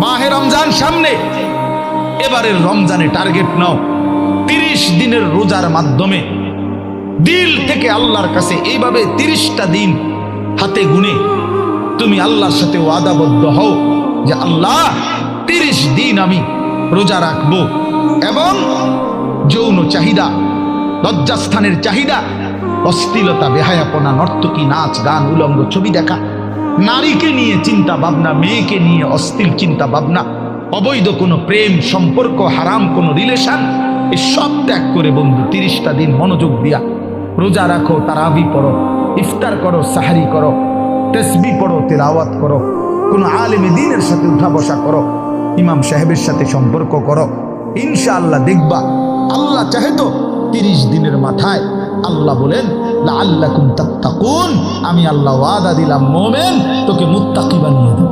মাহে রমজান সামনে, এবারের রমজানে টার্গেট নাও 30 দিনের রোজার মাধ্যমে দিল থেকে আল্লাহর কাছে এইভাবে 30টা দিন হাতে গুনে তুমি আল্লাহর সাথে ওয়াদাবদ্ধ হও যে আল্লাহ 30 দিন আমি রোজা রাখবো। এবং যৌন চাহিদা, লজ্জাস্থানের চাহিদা, অশ্লীলতা, বেহায়াপনা, নর্তকী, নাচ গান, উলঙ্গ ছবি দেখা, নারীকে নিয়ে চিন্তা ভাবনা, মেয়েকে নিয়ে অশ্লীল চিন্তা ভাবনা, অবৈধ কোনো প্রেম সম্পর্ক, হারাম কোনো রিলেশন, এই সব ত্যাগ করে বন্ধু 30টা দিন মনোযোগ দিয়া রোজা রাখো, তারাবি পড়ো, ইফতার করো, সাহারি করো, তাসবিহ পড়ো, তেলাওয়াত করো, কোনো আলেমে দ্বীনের সাথে উঠা বসা করো, ইমাম সাহেবের সাথে সম্পর্ক করো। ইনশাআল্লাহ দেখবা আল্লাহ চাহে তো 30 দিনের মাথায় আল্লাহ বলেন লাআল্লাকুম তাত্তাকুন, আমি আল্লাহ ওয়াদা দিলাম মোমেন তোকে মুত্তাকি বানিয়ে দেব।